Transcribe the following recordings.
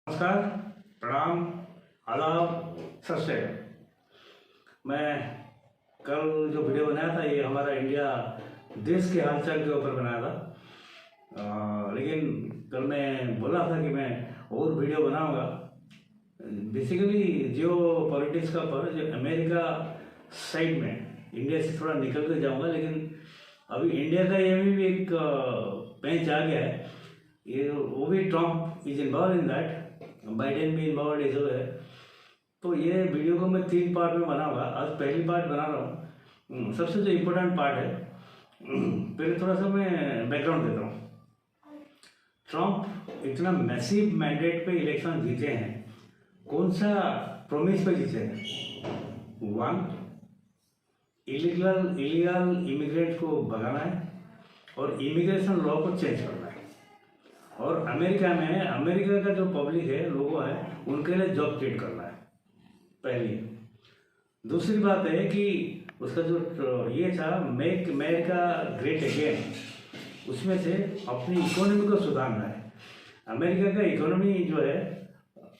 नमस्कार, प्रणाम, आदाब, सत श्री अकाल। मैं कल जो वीडियो बनाया था ये हमारा इंडिया देश के हालचाल के ऊपर बनाया था। लेकिन कल मैं बोला था कि मैं और वीडियो बनाऊंगा। बेसिकली जियो पॉलिटिक्स का पर जो अमेरिका साइड में इंडिया से थोड़ा निकल कर जाऊंगा, लेकिन अभी इंडिया का ये भी एक पेंच आ गया है। ये वो भी Trump is involve in that, Biden भी इन्वॉल्व इज है। तो ये वीडियो को मैं 3 पार्ट में बनाऊंगा। आज पहली पार्ट बना रहा हूँ। सबसे जो इम्पोर्टेंट पार्ट है, पहले थोड़ा सा मैं बैकग्राउंड देता हूँ। ट्रम्प इतना मैसिव मैंडेट पे इलेक्शन जीते हैं, कौन सा प्रोमिस पे जीते हैं? 1, इलीगल इमिग्रेंट को भगाना है और इमिग्रेशन लॉ को चेंज करना है। और अमेरिका का जो पब्लिक है, लोगों है, उनके लिए जॉब क्रिएट करना है, पहली। दूसरी बात है कि उसका जो ये था मेक अमेरिका ग्रेट अगेन, उसमें से अपनी इकोनॉमी को सुधारना है। अमेरिका का इकोनॉमी जो है,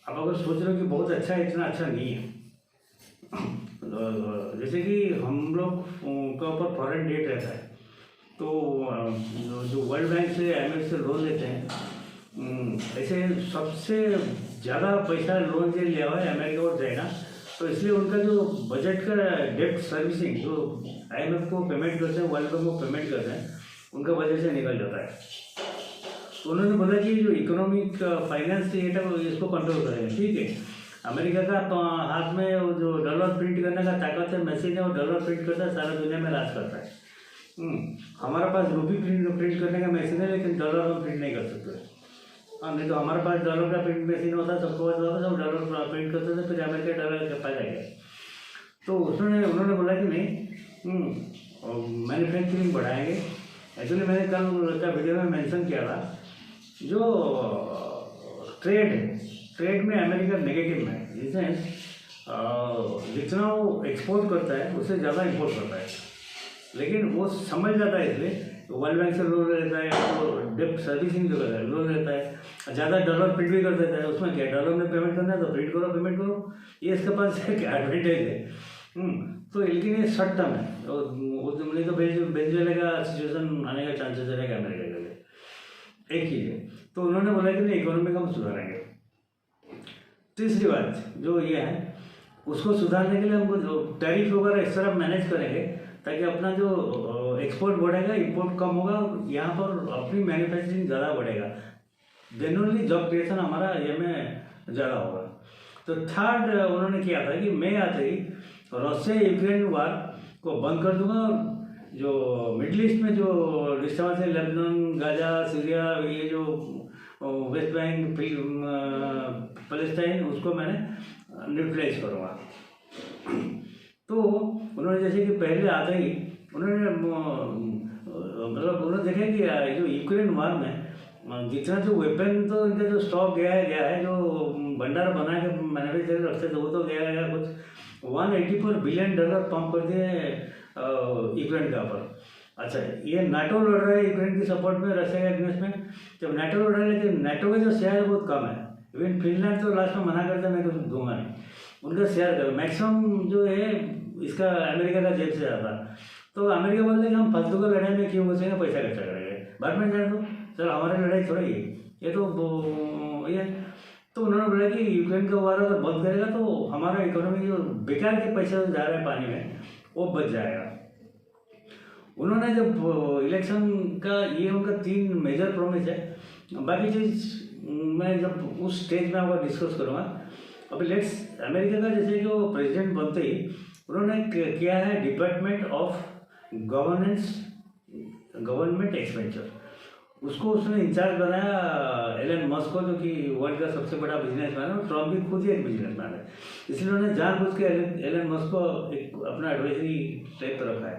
अब अगर सोच रहे हो कि बहुत अच्छा है, इतना अच्छा नहीं है। जैसे कि हम लोग का ऊपर फॉरेन डेट रहता है, तो जो वर्ल्ड बैंक से IMF से लोन लेते हैं, ऐसे सबसे ज़्यादा पैसा लोन से लिया हुआ है अमेरिका और चाइना। तो इसलिए उनका जो बजट का डेप्ट सर्विसिंग जो IMF को पेमेंट करते हैं, वर्ल्ड बैंक को पेमेंट करते हैं, उनका बजट से निकल जाता है। तो उन्होंने बोला कि जो इकोनॉमिक फाइनेंस ये था इसको कंट्रोल करेंगे। ठीक है, अमेरिका का हाथ में वो जो डॉलर प्रिंट करने का ताकत है, मशीन है, और डॉलर प्रिंट करता है, सारा दुनिया में राज करता है। हमारा पास रूपी प्रिंट करने का मशीन है, लेकिन डॉलर हम प्रिंट नहीं कर सकते। नहीं तो हमारे पास डॉलर का प्रिंट मशीन होता है, सबको पास होता है, सब डॉलर प्रिंट करते थे, फिर अमेरिका डॉलर के पास आएगा। तो उन्होंने बोला कि नहीं, मैन्युफैक्चरिंग बढ़ाएंगे। एक्चुअली मैंने कल का वीडियो में मेंशन किया था, जो ट्रेड में अमेरिका नेगेटिव में है। जिसमें जितना वो एक्सपोर्ट करता है उससे ज़्यादा इम्पोर्ट करता है, लेकिन वो समझ जाता है, इसलिए वर्ल्ड बैंक से लोन लेता है, तो डेप्ट सर्विसिंग जो करता है लोन लेता है, ज़्यादा डॉलर प्रिंट भी कर देता है। उसमें क्या, डॉलर में पेमेंट करना है तो प्रिंट करो, पेमेंट करो, ये इसके पास एक एडवांटेज है। तो लेकिन ये शॉर्ट टर्म है, नहीं तो वेनेजुएला का सिचुएशन आने का चांसेस रहेगा अमेरिका के लिए। एक चीज़ है, तो उन्होंने बोला कि नहीं, इकोनॉमी को हम सुधारेंगे। तीसरी बात जो ये है, उसको सुधारने के लिए हमको जो टैरिफ वगैरह इस तरह मैनेज करेंगे ताकि अपना जो एक्सपोर्ट बढ़ेगा, इंपोर्ट कम होगा, यहाँ पर अपनी मैन्युफैक्चरिंग ज़्यादा बढ़ेगा। जनरली जॉब क्रिएशन हमारा ये में ज़्यादा होगा। तो थर्ड उन्होंने किया था कि मैं आते ही रशिया यूक्रेन वार को बंद कर दूंगा, और जो मिडल ईस्ट में जो डिस्टर्बेंस है, लेबनान, गाजा, सीरिया, ये जो वेस्ट बैंक, पैलेस्टाइन, उसको मैंने न्यूट्रलाइज करूँगा। तो उन्होंने जैसे कि पहले आते ही उन्होंने देखा कि जो यूक्रेन वार में जितना जो वेपन, तो इनका जो स्टॉक गया है, जो भंडार बना के मैन्युफैक्चरिंग रखते थे, वो तो गया कुछ $184 बिलियन पंप कर दिए यूक्रेन के ऊपर। अच्छा, ये नाटो लड़ रहा है यूक्रेन की सपोर्ट में, रशिया के अगेंस्ट में। जब नाटो लड़ रहा है, लेकिन नाटो का जो शेयर बहुत कम है। इवन फिनलैंड तो लास्ट में मना करता है, मैं कुछ दूंगा नहीं, उनका शेयर करो। मैक्सिमम जो है इसका अमेरिका का जेब से जाता। तो अमेरिका बोलते हैं कि हम फालतू का लड़ाई में क्यों घुसेंगे, पैसा खर्चा करेंगे, बाद में जान दो, चलो हमारी लड़ाई थोड़ी है ये, तो ये। तो उन्होंने बोला कि यूक्रेन का वार अगर बंद करेगा तो हमारा इकोनॉमी जो बेकार के पैसे जा रहे हैं पानी में, वो बच जाएगा। उन्होंने जब इलेक्शन का ये उनका 3 मेजर प्रॉमिस है। बाकी चीज़ मैं जब उस स्टेज में आपको डिस्कस करूँगा। अभी लेट्स अमेरिका का जैसे जो प्रेसिडेंट बनते ही उन्होंने किया है डिपार्टमेंट ऑफ गवर्नमेंट एक्सपेंडिचर, उसको उसने इंचार्ज बनाया एलन मस्क को, जो कि वर्ल्ड का सबसे बड़ा बिजनेसमैन है। ट्रम्प भी खुद ही एक बिजनेसमैन है, इसलिए उन्होंने जानबूझ के एलन मस्क को एक अपना एडवाइजरी टाइप पर रखा है।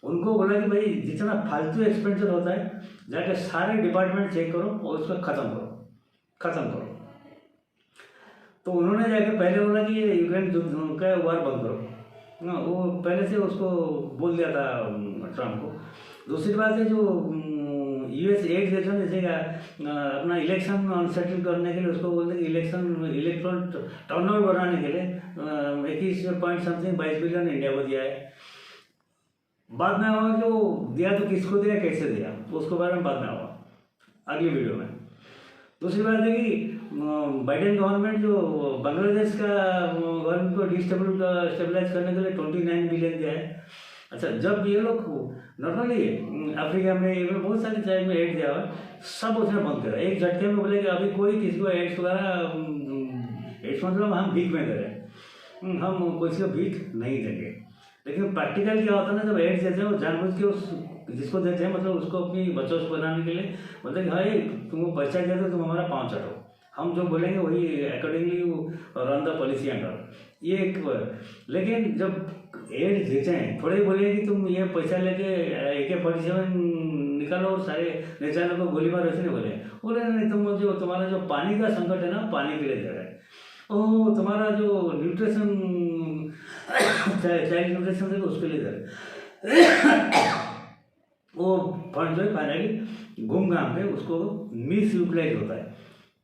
उनको बोला कि भाई जितना फालतू एक्सपेंडिचर होता है, जाके सारे डिपार्टमेंट चेक करो और उसको ख़त्म करो। तो उन्होंने जाके पहले बोला कि ये यूक्रेन का वार बंद करो, वो पहले से उसको बोल दिया था ट्रम्प को। दूसरी बात है, जो यूएस एड देता है, जैसे अपना इलेक्शन अनसेटल करने के लिए उसको बोलते हैं कि इलेक्ट्रॉन टर्नओवर बढ़ाने के लिए 21 बिलियन इंडिया को दिया है। बाद में होगा जो दिया तो किसको दिया, कैसे दिया, तो उसके बारे में बाद में होगा अगली वीडियो में। दूसरी बात है कि बाइडेन गवर्नमेंट जो बांग्लादेश का गवर्नमेंट को स्टेबलाइज करने के लिए 29 बिलियन दिया है। अच्छा, जब ये लोग नॉर्मली अफ्रीका में ये बहुत सारी जगह में एड दिया हुआ, सब उसने बंद करा एक झटके में। बोले कि अभी कोई किसी को एड्स वगैरह, एड्स मतलब हम भीख में दे रहे हैं, हम किसी को भीख नहीं देंगे। लेकिन प्रैक्टिकल क्या होता है ना, जब एड्स देते हैं वो जानबूझ के उस जिसको देते हैं मतलब उसको अपनी बच्चों से बनाने के लिए मतलब कि भाई तुमको पैसा दिया तो तुम हमारा पाँव चढ़ो, हम जो बोलेंगे वही accordingly run the policy under, ये एक। लेकिन जब एड्स देते हैं थोड़े बोले कि तुम ये पैसा लेके AK-47 निकालो और सारे नेताओं को गोली मारो, ऐसे नहीं बोले नहीं, तुम जो तुम्हारा जो पानी का संकट है ना, पानी के लिए दे रहे हैं। ओह, तुम्हारा जो न्यूट्रिशन चाइल्ड न्यूट्रिशन है उसके लिए दे रहे वो फंड जो है फाइनली घूम घाम के उसको मिस यूटिलाइज होता है।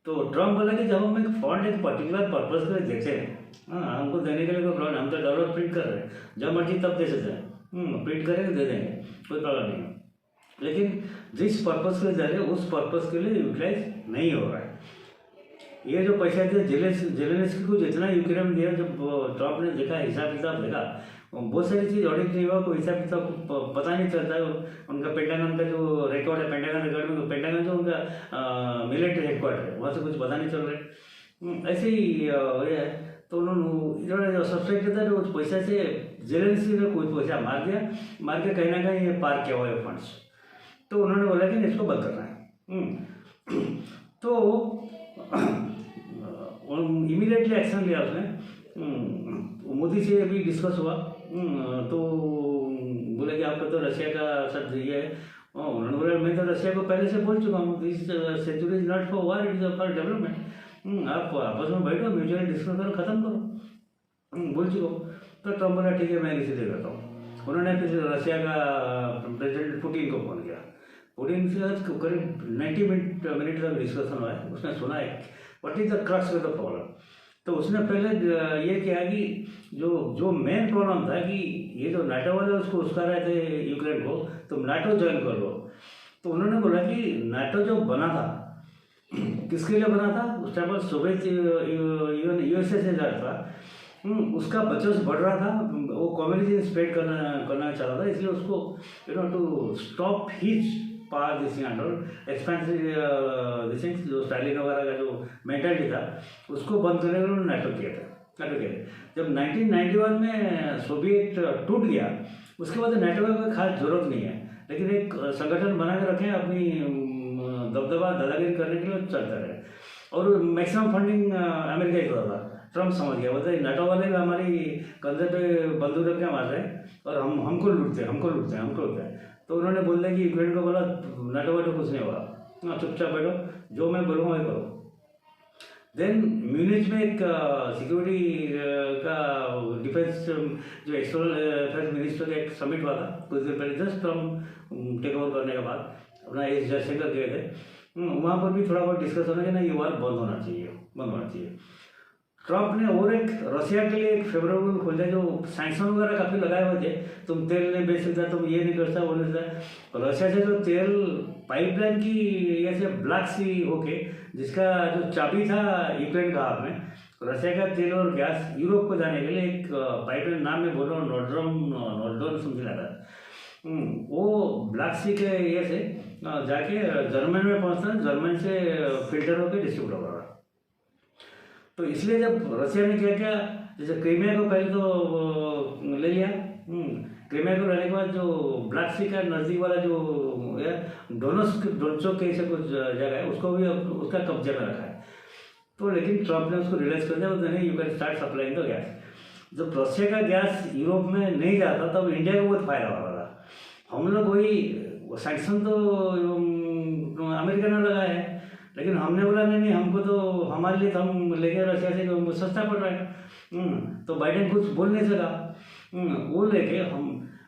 तो ट्रम्प बोला कि जब हम एक फंड एक पर्टिकुलर पर्पज के लिए देते हैं, हाँ हमको देने के लिए कोई प्रॉब्लम, हम तो डॉलर प्रिंट कर रहे हैं, जब मर्जी तब दे सकते हैं, प्रिंट करेंगे दे देंगे, कोई प्रॉब्लम नहीं है। लेकिन जिस पर्पज़ के लिए दे रहे हैं उस पर्पज़ के लिए यूटिलाइज नहीं हो रहा है। ये जो पैसा थे जेलेंस्की को जितना यूक्रेन में दिया, जब ट्रम्प ने देखा हिसाब किताब देखा, बहुत सारी चीज़ ऑडिट नहीं हुआ, कोई हिसाब किताब पता नहीं चलता है। उनका पेंटागन का जो रिकॉर्ड है, पेंटागन रिकॉर्ड में पेंटागन जो उनका मिलिट्री हेडक्वार्टर है वहाँ से कुछ पता नहीं चल रहा है। ऐसे ही ये है। तो उन्होंने सब्सक्राइब किया था, उस पैसा से जेलेंस्की ने कुछ पैसा मार के कहीं ना कहीं ये पार किया हुआ है फंड्स। तो उन्होंने बोला कि इसको बंद करना है। तो इमीडिएटली एक्शन लिया उसने। मोदी से भी डिस्कस हुआ, तो बोले कि आपका तो रशिया का साथ ये है। उन्होंने बोला मैं तो रशिया को पहले से बोल चुका हूँ, this century is not for war, it is for development. आप आपस में बैठो, म्यूचुअल डिस्कस करो, खत्म करो, बोल चुका हूँ। तो ट्रम्प बोला ठीक है मैं इसे दे देता हूँ। उन्होंने फिर रशिया का प्रेसिडेंट पुतिन को फोन किया। पुतिन से करीब 90 मिनट तक डिस्कशन हुआ है। उसने सुना है what is the crux of the problem. तो उसने पहले ये किया कि जो मेन प्रॉब्लम था कि ये जो नाटो वाले उसको उसका रहे थे यूक्रेन को, तुम नाटो ज्वाइन कर लो। तो उन्होंने बोला कि नाटो जो बना था किसके लिए बना था, उस टाइम पर सोवियत यूएसएसआर था, उसका बचत बढ़ रहा था, वो कम्युनिज्म स्प्रेड करना चाह रहा था, इसलिए उसको to stop his par this under expensive this things, जो स्टालिन वगैरह का जो मेंटालिटी था उसको बंद करने के लिए उन्होंने नाटो किया था। जब 1991 में सोवियत टूट गया उसके बाद नाटो का कोई खास जरूरत नहीं है, लेकिन एक संगठन बना के रखें अपनी दबदबा दादागिरी करने के लिए चलता रहे। और मैक्सिमम फंडिंग अमेरिका ही करता था। ट्रम्प समझ गया, बोलते नाटो वाले भी हमारी कंधे पे बंदूक रख के मार रहे हैं और हमको लूटते हैं। तो उन्होंने बोल दिया कि यूक्रेन को बोला नाटो वाटो कुछ नहीं होगा, चुपचाप बैठो, जो मैं बोलूँगा वही करो। देन म्यूनिच में एक सिक्योरिटी का डिफेंस जो एक्सटर्नल अफेयर्स मिनिस्टर का एक समिट हुआ था कुछ देर पहले, जस्ट ट्रम्प टेक ओवर करने के बाद अपना एस जयशंकर गए थे। वहाँ पर भी थोड़ा बहुत डिस्कस होना कि ना ये वार बंद होना चाहिए। ट्रम्प ने और एक रशिया के लिए एक फेवरेबल खोल दिया, जो सैंक्शन वगैरह काफ़ी लगाए हुए थे, तुम तेल नहीं बेच सकता, तुम ये नहीं कर सकता, वो नहीं सकता। रशिया से जो तेल पाइपलाइन की ये से ब्लैक सी होके जिसका जो चाबी था यूक्रेन का हाथ में, रशिया का तेल और गैस यूरोप को जाने के लिए एक पाइपलाइन, नाम में बोल रहा हूँ नॉर्डर्न समझ लगा, वो ब्लैक सी के ये से जाके जर्मन में पहुँचता, जर्मन से फिल्टर होकर डिस्ट्रीब्यूट होगा। तो इसलिए जब रशिया ने क्या जैसे क्रीमिया को पहले तो ले लिया, क्रीमिया को लेने के बाद जो ब्लैक सी का नज़दीक वाला जो डोनेट्स्क के ऐसे कुछ जगह है उसको भी उसका कब्जे में रखा है। तो लेकिन ट्रम्प ने उसको रियलाइज कर दिया, नहीं you can start supplying the gas. जब रशिया का गैस यूरोप में नहीं जाता तब इंडिया को बहुत फायदा हो रहा था। हम लोग वही सैंक्शन तो अमेरिका ने लगाया है, लेकिन हमने बोला नहीं हमको तो हमारे लिए तो हम लेके रशिया से सस्ता पड़ रहा है। तो बाइडेन कुछ बोल नहीं सका, वो लेके हम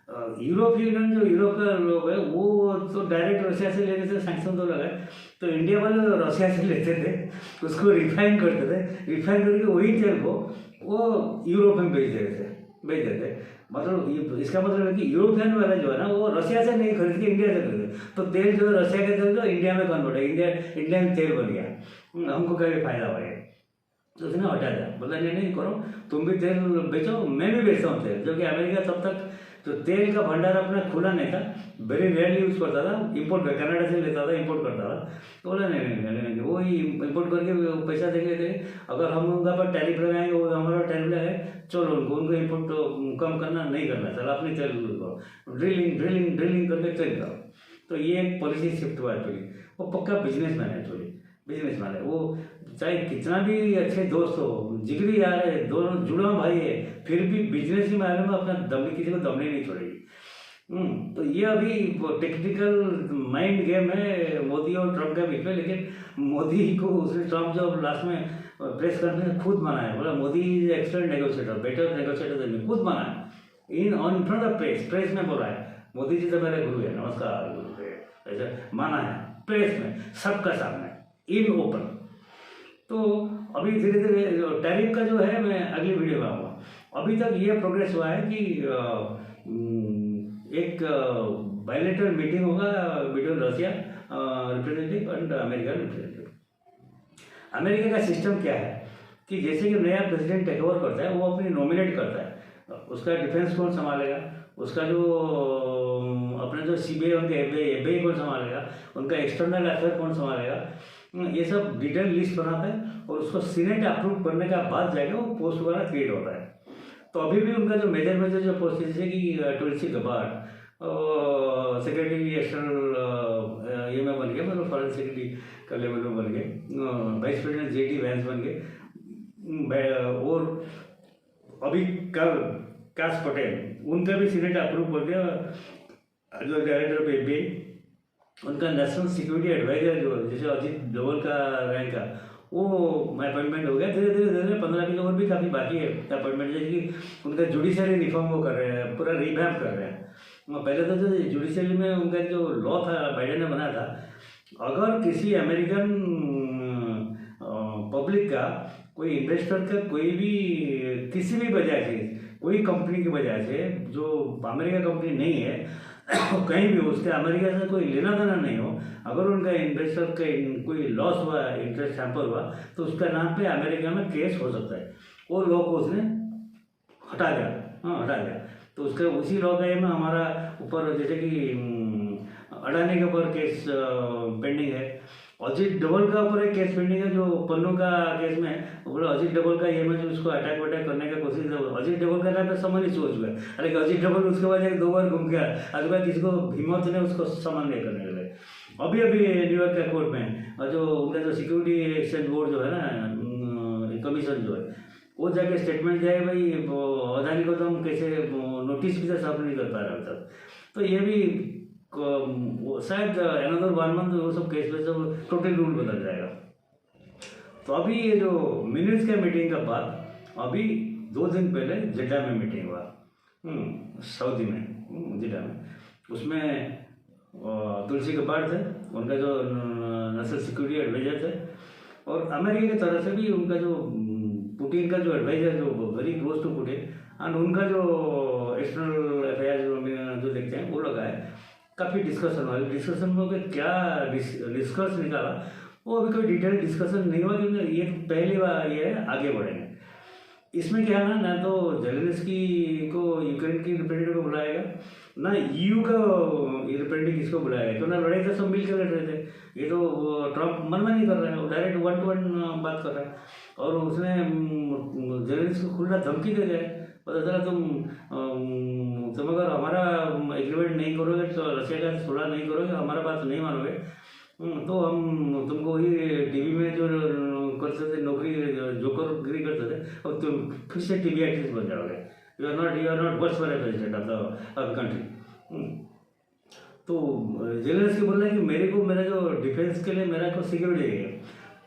यूरोप यूनियन जो यूरोप का लोग है वो तो डायरेक्ट रशिया से लेने से सैंक्शन तो लगा है, तो इंडिया वाले रशिया से लेते थे, उसको रिफाइन करते थे, रिफाइन करके वही तेल को वो यूरोप में बेच देते। मतलब इसका मतलब है कि यूरोपियन वाला जो है ना वो रशिया से नहीं खरीद के इंडिया से खरीदे, तो तेल जो है रशिया का तेल जो इंडिया में कन्वर्ट है, इंडियन तेल बन गया, हमको क्या फायदा हुआ है। तो उसने हटा दिया, बोला नहीं करो, तुम भी तेल बेचो, मैं भी बेचता हूँ तेल, जो कि अमेरिका तब तक तो तेल का भंडार अपना खुला नहीं था, वेरी रेयरली यूज़ करता था, इंपोर्ट कनाडा से लेता था, इंपोर्ट करता था। तो बोला नहीं वो ही इंपोर्ट करके पैसा देंगे, अगर हम उनका पर टैरिफ लगाएंगे वो हमारा टैरिफ लगाए, चलो उनको इंपोर्ट तो कम करना नहीं करना, चलो अपनी तेल ड्रिलिंग करके तेल करो। तो ये एक पॉलिसी शिफ्ट हुआ एक्चुअली, वो पक्का बिजनेसमैन है, एक्चुअली बिजनेसमैन है वो, चाहे कितना भी अच्छे दोस्त हो, जिगरी यार है, दोनों जुड़ा भाई है, फिर भी बिजनेस ही मायने में अपना दम किसी को दमने नहीं छोड़ेगी। तो ये अभी टेक्निकल माइंड गेम है मोदी और ट्रम्प के बीच में, लेकिन मोदी को उसने ट्रम्प जो लास्ट में प्रेस कॉन्फ्रेंस खुद माना है, बोला Modi is excellent negotiator, better negotiator than me, खुद माना है in on front of press में बोला है, मोदी जी तो मेरे गुरु है, नमस्कार गुरु है, ऐसा माना है प्रेस में, सबका सामने इन ओपन। तो अभी धीरे धीरे टैरिफ का जो है मैं अगली वीडियो में आऊँगा। अभी तक ये प्रोग्रेस हुआ है कि एक बायलेटरल मीटिंग होगा between Russia representative and America representative. America का सिस्टम क्या है कि जैसे कि नया प्रेसिडेंट टेक ओवर करता है वो अपनी नॉमिनेट करता है, उसका डिफेंस कौन संभालेगा, उसका जो अपने जो सीबीआई उनके एफबीआई कौन संभालेगा, उनका एक्सटर्नल अफेयर कौन संभालेगा, ये सब डिटेल लिस्ट बनाता है और उसको सीनेट अप्रूव करने के बाद जाके वो पोस्ट वगैरह क्रिएट होता है। तो अभी भी उनका जो मेजर जो पोस्ट जैसे कि तुलसी गबार्ड सेक्रेटरी एक्सटर्नल ये में बन गए, मतलब फॉरेन सेक्रेटरी का लेवल में बन गए, वाइस प्रेसिडेंट जेडी वैंस बन गए, और अभी कल काश पटेल उनका भी सीनेट अप्रूव कर दिया, जो डायरेक्टर ऑफ एफबीआई, उनका नेशनल सिक्योरिटी एडवाइजर जो जैसे अजीत डोवल का रैंक का वो अपॉइंटमेंट हो गया। धीरे धीरे 15 किलो और भी काफ़ी बाकी है अपॉइंटमेंट, जैसे कि उनका जुडिशरी रिफॉर्म वो कर रहे हैं, पूरा रिवैम्प कर रहे हैं। पहले तो जो जुडिशरी में उनका जो लॉ था बाइडेन ने बनाया था, अगर किसी अमेरिकन पब्लिक का कोई इन्वेस्टर का कोई भी किसी भी वजह से कोई कंपनी की वजह से जो अमेरिका कंपनी नहीं है कहीं भी उसके अमेरिका से कोई लेना देना नहीं हो, अगर उनका इन्वेस्टर का कोई लॉस हुआ, इंटरेस्ट हैम्पर हुआ, तो उसका नाम पे अमेरिका में केस हो सकता है। वो लॉ को उसने हटा दिया, हटा दिया। तो उसके उसी लॉ का में हमारा ऊपर जैसे कि अडानी के ऊपर केस पेंडिंग है, अजीत डोवल का ऊपर एक केस पेंडिंग है जो पन्नू का केस में बोला अजीत डोवल का ये में जो उसको अटैक वटैक करने का कोशिश है, अजीत डोवल का नाम पे समझ नहीं सोच हुआ, अरे अजीत डोवल उसके बाद 2 बार घूम गया, अगले बार किसी को हिम्मत ने उसको सम्मान नहीं करने लगे। अभी न्यूयॉर्क के कोर्ट में और जो उनका जो सिक्योरिटी एक्सचेंज बोर्ड जो है ना, कमीशन जो है, वो जाके स्टेटमेंट दिया है भाई अदानी को तो हम कैसे नोटिस भी सर्व नहीं कर पा रहे तक। तो ये भी शायद अनदर 1 मंथ वो सब केस में सब टोटल रूल बदल जाएगा। तो अभी ये जो मिनट्स के मीटिंग का बाद अभी 2 दिन पहले जिद्दा में मीटिंग हुआ, सऊदी में जिद्दा में, उसमें तुलसी गबार्ड थे, उनका जो नेशनल सिक्योरिटी एडवाइजर थे, और अमेरिका की तरफ से भी उनका जो पुतिन का जो एडवाइजर जो very close to Putin and उनका जो एक्सटर्नल अफेयर जो देखते हैं वो लगा है। काफ़ी डिस्कशन हुआ, डिस्कशन में क्या डिस्कस निकाला वो अभी कोई डिटेल डिस्कशन नहीं हुआ, क्योंकि ये पहली बार ये है, आगे बढ़ेंगे। इसमें क्या है ना तो जेलेंस्की को यूक्रेन की रिप्रेजेंटेटिव को बुलाएगा, ना ईयू का रिप्रेजेंटेटिव किसको बुलाएगा, क्यों ना लड़ाई तो सब मिल कर लड़ रहे थे। ये तो ट्रम्प मन में नहीं कर रहे हैं, वो डायरेक्ट 1-to-1 बात कर रहा है, और उसने जेलेंस्की को खुला धमकी दे दिया है, पता चला तुम अगर हमारा एग्रीमेंट नहीं करोगे, तो रशिया का सुलह नहीं करोगे, हमारा बात नहीं मानोगे, तो हम तुमको ही टीवी में जो करते थे नौकरी जोकरगिरी करते थे, और तुम फिर से टीवी एक्ट्रेस बन जाओगे, you are not worse for a president of country. तो जेलेंस्की बोल रहे हैं कि मेरे को मेरा जो डिफेंस के लिए मेरा को सिक्योरिटी है,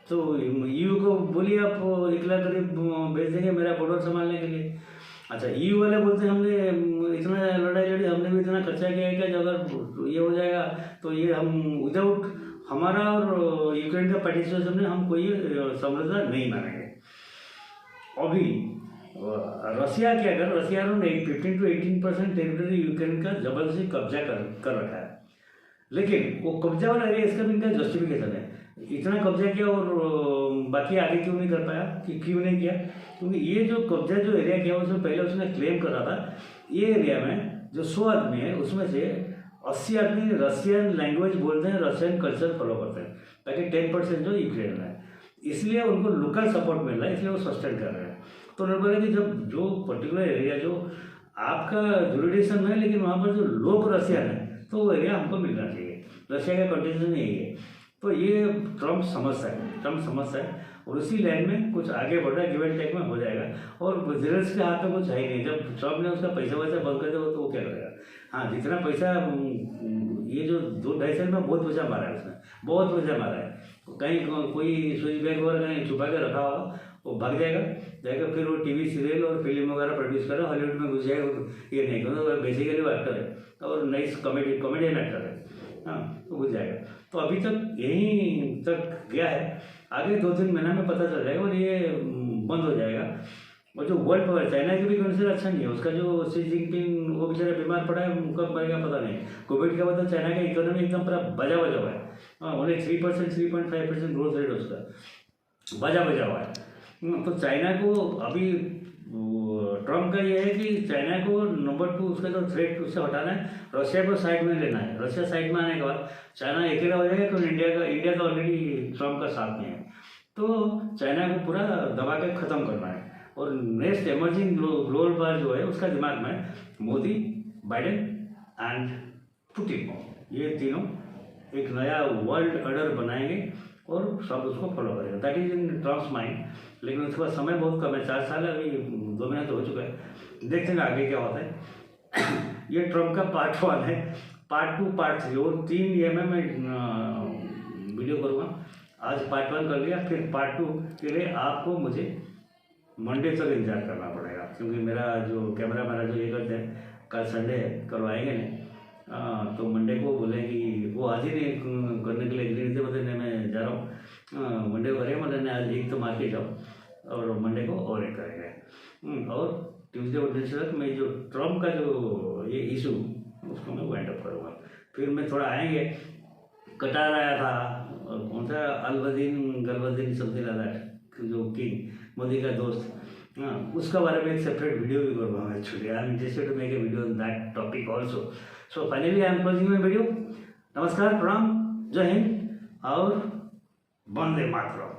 तो ईयू को बोलिए आप 1 लाख करीब भेज देंगे मेरा बॉर्डर संभालने के लिए। अच्छा, ईयू वाले बोलते हैं हमने इतना लड़ाई लड़ी, हमने भी इतना खर्चा किया है कि अगर ये हो जाएगा तो ये हम विदाउट हमारा और यूक्रेन का पार्टिसिपेशन में हम कोई समझौता नहीं मानेंगे। अभी रसिया क्या कर, रसिया ने 15 to 18% टेरिटरी यूक्रेन का जबरदस्ती कब्जा कर रखा है, लेकिन वो कब्जा वाला एरिया इसका भी इनका जस्टिफिकेशन है। इतना कब्जा किया और बाकी आगे क्यों नहीं कर पाया, कि क्यों नहीं किया, क्योंकि ये जो कब्जा जो एरिया किया उसमें पहले उसने क्लेम करा था ये एरिया में जो 100 आदमी है उसमें से 80 आदमी रशियन लैंग्वेज बोलते हैं, रशियन कल्चर फॉलो करते हैं, ताकि 10% जो यूक्रेन में है, इसलिए उनको लोकल सपोर्ट मिल रहा है, इसलिए वो सस्टेन कर रहे हैं। तो उन्होंने बोला कि जब जो पर्टिकुलर एरिया जो आपका जुरिडिक्शन में है लेकिन वहाँ पर जो लोग रशियन है तो वो एरिया हमको मिलना चाहिए, रशिया का कंडीशन यही है। तो ये ट्रम्प समझता है और उसी लाइन में कुछ आगे बढ़ रहा है, गिव एंड टेक में हो जाएगा। और जेलेंस्की के हाथ में कुछ है ही नहीं, जब ट्रम्प ने उसका पैसा वैसा बंद कर दिया तो वो क्या करेगा। हाँ, जितना पैसा ये जो 2-2.5 साल में बहुत पैसा मारा है उसने, बहुत पैसा मारा है। कहीं कोई स्विच बैग वगैरह कहीं छुपा के रखा होगा, वो भाग जाएगा, फिर वो टीवी सीरियल और फिल्म वगैरह प्रोड्यूस करे, हॉलीवुड में घुस जाएगा। ये नहीं, क्योंकि बेसिकली वो एक्टर है और नाइस कॉमेडियन एक्टर है। हाँ, तो घुस जाएगा। तो अभी तक यहीं तक गया है, आगे 2-3 महीना में पता चल जाएगा और ये बंद हो जाएगा। और जो वर्ल्ड पावर चाइना की भी कंडीशन अच्छा नहीं है, उसका जो शी जिनपिंग वो बेचारा बीमार पड़ा है, कब मरेगा पता नहीं। कोविड के बाद तो चाइना का इकोनॉमी एकदम पूरा बजा हुआ है। हाँ, ओनली 3%, 3.5% ग्रोथ रेट उसका बजा हुआ है। तो चाइना को अभी ट्रम्प का ये है कि चाइना को नंबर 2 उसका जो थ्रेट उससे हटाना है, रशिया को साइड में लेना है। रशिया साइड में आने के बाद चाइना अकेला हो जाएगा, तो इंडिया का ऑलरेडी ट्रम्प का साथ में है, तो चाइना को पूरा दबा के ख़त्म करना है। और नेक्स्ट एमर्जिंग ग्लोबल पावर जो है उसका दिमाग में मोदी, बाइडेन एंड पुतिन, ये तीनों एक नया वर्ल्ड ऑर्डर बनाएंगे और सब उसको फॉलो करेगा। That is in Trump's mind. लेकिन उसके बाद समय बहुत कम है, 4 साल अभी 2 महीने तो हो चुका है, देखते हैं आगे क्या होता है। ये ट्रम्प का पार्ट 1 है, पार्ट 2, पार्ट 3 और 3 ये मैं वीडियो करूँगा। आज पार्ट 1 कर लिया, फिर पार्ट 2 के लिए आपको मुझे मंडे तक इंतजार करना पड़ेगा, क्योंकि मेरा जो कैमरा मेरा जो ये करते हैं, कल संडे है, कल आएंगे नहीं, तो मंडे को बोले कि वो आज ही नहीं करने के लिए एग्री थे, बताने मैं जा रहा हूँ, मंडे को करेंगे, मतलब आज एक तो मार्केट जाओ और मंडे को और एक करेंगे, और ट्यूसडे और वेडनेसडे तक मैं जो ट्रम्प का जो ये इशू उसको मैं वाइंड अप करूँगा। फिर मैं थोड़ा आएंगे, कटार आया था और कौन सा गलवदीन समथिंग लाइक दैट, जो किंग मोदी का दोस्त, हाँ, उसका बारे में एक सेपरेट वीडियो भी करूँगा मैं। Actually I am interested to make a video on that topic also. So finally I am closing my video. नमस्कार, प्रणाम, जय हिंद और वंदे मातरम।